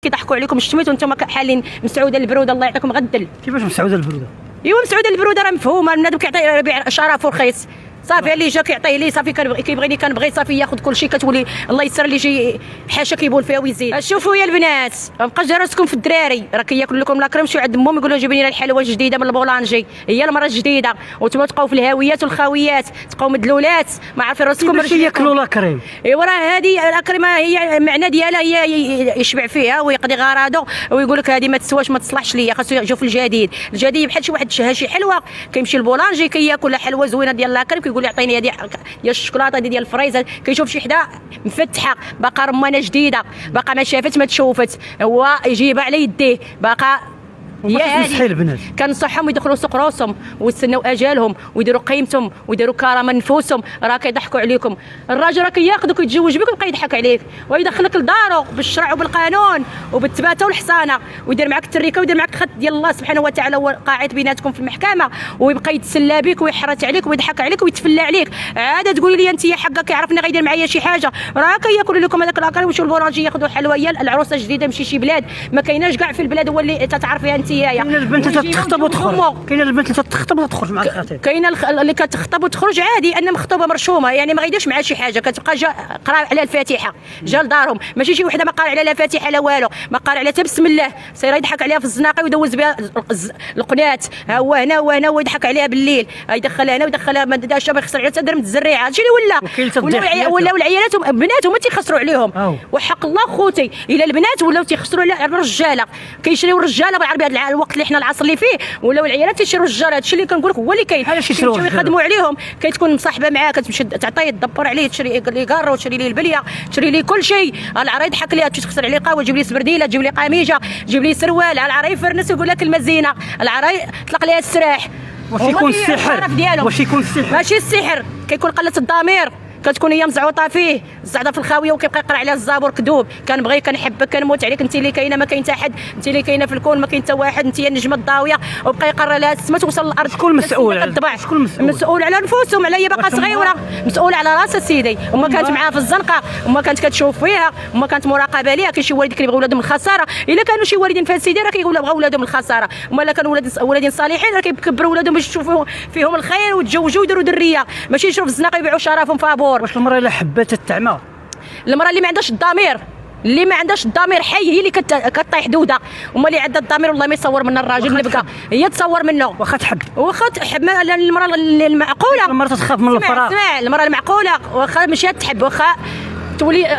كيضحكوا عليكم الشميت وانتم حالين مسعوده البروده. الله يعطيكم غدل. كيفاش مسعوده البروده؟ ايوا مسعوده البروده راه مفهومه. البنادم كيعطي بيع شرف ورخيص صافي. اللي جا كيعطيه لي صافي كيبغيني كنبغي صافي ياخذ كل شيء. كتولي الله يسر اللي شي حاجه كيبول فيها ويزيد. شوفوا يا البنات ما بقاش راسكم في الدراري راه كياكل لكم لاكريم. شي عند امهم يقولوا جيبي لنا الحلوه الجديده من البولانجي. هي المره الجديده وانتم تبقاو في الهاويات والخاويات تبقاو مدلولات ما عارفين راسكم. باش ياكلوا لاكريم. ايوا راه هذه الاكريم هي المعنى ديالها هي يشبع فيها ويقضي غراضه ويقول لك هذه ما تسواش ما تصلحش ليا. خاصو يجوا في الجديد. الجديد بحال شي واحد شها شي حلوه كيمشي للبولانجي كياكل حلوه زوينه ديال لاكريم كيقول يعطيني هذه ديال الشوكولاته ديال الفريزه. كيشوف شي حدا مفتحه باقا رمانه جديده باقا ما شافت ما تشوفت هو يجيبها على يديه باقا. هي هذه البنات كنصحهم يدخلوا سوق راسهم ويستناو اجالهم ويديروا قيمتهم ويديروا كرامه نفوسهم. راه كيضحكوا عليكم. الراجل راه كياخذك ويتزوج بك ويبقى يضحك عليك ويدخلك لدارو بالشرع وبالقانون وبالثباته والحصانه ويدير معك التريكه ويدير معك الخط ديال الله سبحانه وتعالى هو قاعد بيناتكم في المحكمه ويبقى يتسلى بك ويحرت عليك ويضحك عليك ويتفلى عليك. عاد تقولي لي انت حقك كيعرفني غيدير معايا شي حاجه. راه كياكلوا لكم هذاك الاكل ويمشيو للبورانجي ياخذوا الحلويه. العروسه الجديده مشي شي بلاد ما كايناش كاع في البلاد هو اللي تتعرفيها انت. كاينه البنت اللي تخطب وتخرج. كاينه البنت اللي تخطب وتخرج مع الخطيب. كاينه اللي كتخطب وتخرج عادي ان مخطوبه مرشومه يعني ما غيديرش معها شي حاجه. كتبقى جا قرا على الفاتحه جا لدارهم ماشي شي وحده ما قارع على لا فاتحه لا والو ما قارع على حتى بسم الله سير يضحك عليها في الزناقه ويدوز بها القنات. ها هو هنا وهنا ويضحك عليها بالليل يدخلها هنا ويدخلها ما داش ما يخسر عليها حتى درهم الزريعه. هادشي اللي ولاو العيالات بناتهم ما تيخسروا عليهم. وحق الله خوتي الا البنات ولاو تيخسروا على الرجاله كيشريو الرجاله بالعربيه هذا الوقت اللي حنا العصر اللي فيه ولاو العيالات تيشريو الرجال. هادشي اللي كنقول لك هو اللي كاين. كيمشيو يخدموا عليهم كتكون مصاحبه معاه كتمشي تعطيه تدبر عليه تشري لي كاره وتشري ليه البليه تشري ليه كل شيء. العرا يضحك ليها تخسر عليه قهوه تجيب لي سبرديله تجيب لي قميجه تجيب لي سروال. العرا يفرنس يقول لك المزينه. العرا يطلق ليها السراح. واش يكون السحر؟ واش يكون السحر؟ ماشي السحر كيكون قله الضمير. كتكون هي مزعوطه فيه زعدا في الخاويه وكيبقى يقرا عليها الزبور كذوب. كنبغيك كنحبك كنموت عليك انت اللي كاينه ما كاين حتى حد. انت اللي كاينه في الكون ما كاين حتى واحد. انت هي النجمه الضاويه وبقى يقرا لها السما توصل للارض. شكون مسؤول؟ شكون مسؤول على نفوسهم. على هي باقا صغيره مسؤول على راسها سيدي. وما كانت معاها في الزنقه وما كانت كتشوف فيها وما كانت مراقبه ليها. كاين شي والدين كيبغيو ولادهم الخساره. الا كانوا شي والدين فاسدين راه كيقولوا بغاو ولادهم الخساره. وما الا كانوا ولادين صالحين راه كيكبروا ولادهم باش يشوفوا فيهم الخير ويتزوجوا ويديروا ذريه ماشي يشوفوا في الزنقه يبيعوا شرفهم فابور. واش المراه الا حبات التعمى؟ المراه اللي ما عندهاش الضمير اللي ما عندهاش الضمير حي هي اللي كطيح دوده. وما اللي عندها الضمير والله ما يصور من الراجل اللي بقى هي تصور منه. واخا تحب المراه المعقوله. المراه تخاف من الفراغ. اسمع المراه المعقوله واخا ماشي تحب واخا تولي